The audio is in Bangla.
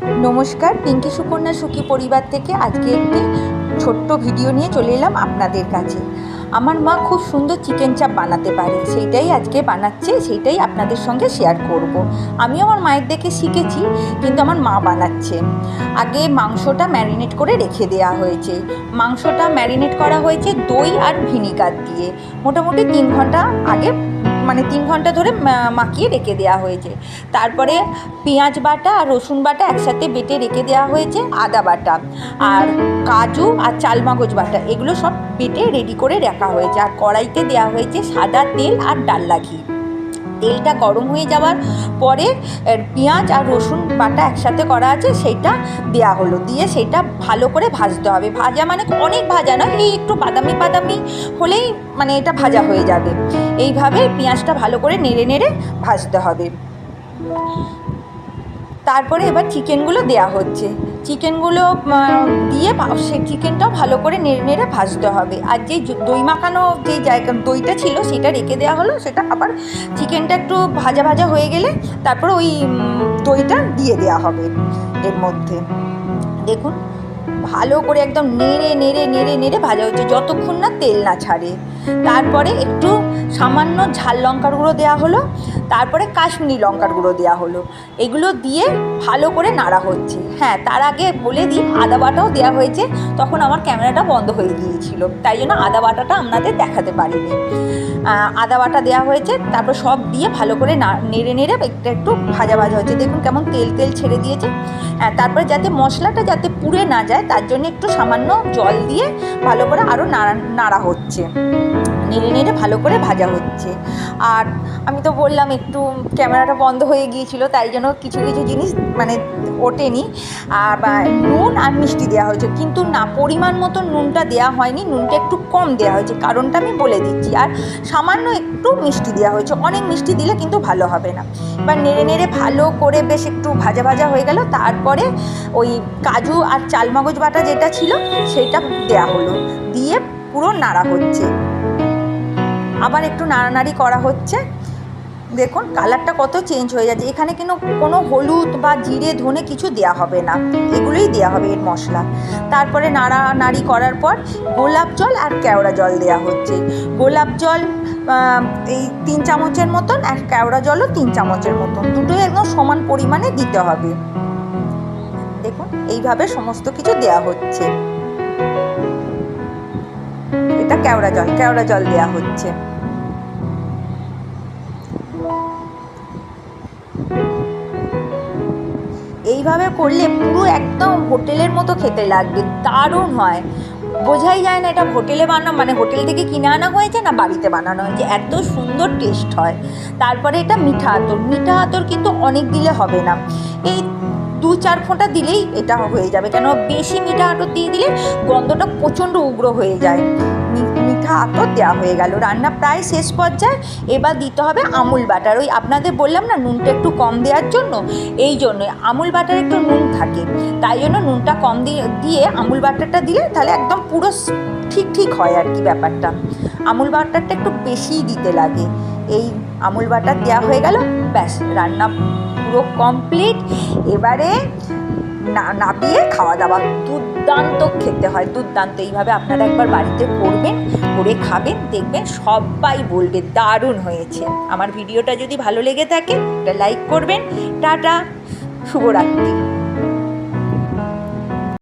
নমস্কার, পিঙ্কি সুকন্যা সুখী পরিবার থেকে আজকে একটি ছোট্ট ভিডিও নিয়ে চলে এলাম আপনাদের কাছে। আমার মা খুব সুন্দর চিকেন চাপ বানাতে পারে, সেইটাই আজকে বানাচ্ছে, সেইটাই আপনাদের সঙ্গে শেয়ার করব। আমিও আমার মায়ের দেখে শিখেছি, কিন্তু আমার মা বানাচ্ছে। আগে মাংসটা ম্যারিনেট করে রেখে দেওয়া হয়েছে। মাংসটা ম্যারিনেট করা হয়েছে দই আর ভিনিগার দিয়ে, মোটামুটি 3 ঘন্টা আগে, মানে 3 ঘন্টা ধরে মাখিয়ে রেখে দেওয়া হয়েছে। তারপরে পেঁয়াজ বাটা আর রসুন বাটা একসাথে বেটে রেখে দেওয়া হয়েছে, আদা বাটা আর কাজু আর চালমগজ বাটা, এগুলো সব বেটে রেডি করে রাখা হয়েছে। আর কড়াইতে দেওয়া হয়েছে সাদা তেল আর ডালডা ঘি। তেলটা গরম হয়ে যাওয়ার পরে পেঁয়াজ আর রসুন বাটা একসাথে করা আছে সেইটা দেওয়া হলো, দিয়ে সেইটা ভালো করে ভাজতে হবে। ভাজা মানে অনেক ভাজা নয়, এই একটু বাদামি বাদামি হলেই মানে এটা ভাজা হয়ে যাবে। এইভাবে পেঁয়াজটা ভালো করে নেড়ে নেড়ে ভাজতে হবে। তারপরে এবার চিকেনগুলো দেওয়া হচ্ছে। চিকেনগুলো দিয়ে সেই চিকেনটাও ভালো করে নেড়ে নেড়ে ভাজতে হবে। আর যেই দই মাখানো যেই জায়গা দইটা ছিল সেটা রেখে দেওয়া হলো, সেটা আবার চিকেনটা একটু ভাজা ভাজা হয়ে গেলে তারপর ওই দইটা দিয়ে দেওয়া হবে এর মধ্যে। দেখুন ভালো করে একদম নেড়ে নেড়ে নেড়ে নেড়ে ভাজা হচ্ছে যতক্ষণ না তেল না ছাড়ে। তারপরে একটু সামান্য ঝাল লঙ্কার গুঁড়ো দেওয়া হলো, তারপরে কাশ্মীরি লঙ্কার গুঁড়ো দেওয়া হলো। এগুলো দিয়ে ভালো করে নাড়া হচ্ছে। হ্যাঁ, তার আগে বলে দিই, আদা বাটাও দেওয়া হয়েছে। তখন আমার ক্যামেরাটা বন্ধ হয়ে গিয়েছিল, তাই জন্য আদা বাটাটা আপনাদের দেখাতে পারিনি। আদা বাটা দেওয়া হয়েছে, তারপর সব দিয়ে ভালো করে নেড়ে নেড়ে একটু ভাজা ভাজা হচ্ছে। দেখুন কেমন তেল তেল ছেড়ে দিয়েছে। তারপরে যাতে মশলাটা যাতে পুড়ে না যায় তার জন্য একটু সামান্য জল দিয়ে ভালো করে আরও নাড়া হচ্ছে, নেড়ে নেড়ে ভালো করে ভাজা হচ্ছে। আর আমি তো বললাম একটু ক্যামেরাটা বন্ধ হয়ে গিয়েছিল, তাই জন্য কিছু কিছু জিনিস মানে ওঠেনি। আর নুন আর মিষ্টি দেওয়া হয়েছে, কিন্তু না, পরিমাণ মতো নুনটা দেওয়া হয়নি, নুনটা একটু কম দেওয়া হয়েছে, কারণটা আমি বলে দিচ্ছি। আর সামান্য একটু মিষ্টি দেওয়া হয়েছে, অনেক মিষ্টি দিলে কিন্তু ভালো হবে না। এবার নেড়ে নেড়ে ভালো করে বেশ একটু ভাজা ভাজা হয়ে গেল। তারপরে ওই কাজু আর চালমগজ বাটা যেটা ছিল সেটা দেওয়া হলো, দিয়ে পুরো নাড়া হচ্ছে, আবার একটু নাড়ানাড়ি করা হচ্ছে। দেখুন কালারটা কত চেঞ্জ হয়ে যাচ্ছে। এখানে কিন্তু কোনো হলুদ বা জিরে ধনে কিছু দেওয়া হবে না, এগুলোই দেওয়া হবে এর মশলা। তারপরে নাড়ানাড়ি করার পর গোলাপ জল আর কেওড়া জল দেওয়া হচ্ছে। গোলাপ জল এই 3 চামচের মতন, আর কেওড়া জলও 3 চামচের মতন, দুটোই একদম সমান পরিমাণে দিতে হবে। দেখুন এইভাবে সমস্ত কিছু দেওয়া হচ্ছে। এটা কেওড়া জল দেওয়া হচ্ছে। এইভাবে করলে পুরো একদম হোটেলের মতো খেতে লাগবে, দারুণ হয়। বোঝাই যায় না এটা হোটেলে বানানো, মানে হোটেল থেকে কিনে আনা হয়েছে না বাড়িতে বানানো হয়েছে, এত সুন্দর টেস্ট হয়। তারপরে এটা মিঠা আতর কিন্তু অনেক দিলে হবে না, এই 2-4 ফোঁটা দিলেই এটা হয়ে যাবে। কেন বেশি মিঠা আতর দিয়ে দিলে গন্ধটা প্রচণ্ড উগ্র হয়ে যায়। মিঠা আতর দেওয়া হয়ে গেল, রান্না প্রায় শেষ পর্যায়ে। এবার দিতে হবে আমুল বাটার। ওই আপনাদের বললাম না নুনটা একটু কম দেওয়ার জন্য, এই জন্য আমুল বাটার একটু নুন থাকে, তাই জন্য নুনটা কম দিয়ে আমুল বাটারটা দিলে তাহলে একদম পুরো ঠিক হয় আর কি ব্যাপারটা। আমুল বাটারটা একটু বেশিই দিতে লাগে। এই আমুল বাটার দেওয়া হয়ে গেল, ব্যাস রান্না পুরো কমপ্লিট। এবারে নাবিয়ে খাওয়া দাওয়া, দুর্দান্ত খেতে হয়, দুর্দান্ত। এইভাবে আপনারা একবার বাড়িতে করবেন, করে খাবেন, দেখবেন সবাই বলবে দারুণ হয়েছে। আমার ভিডিওটা যদি ভালো লেগে থাকে একটা লাইক করবেন। টাটা, শুভরাত্রি।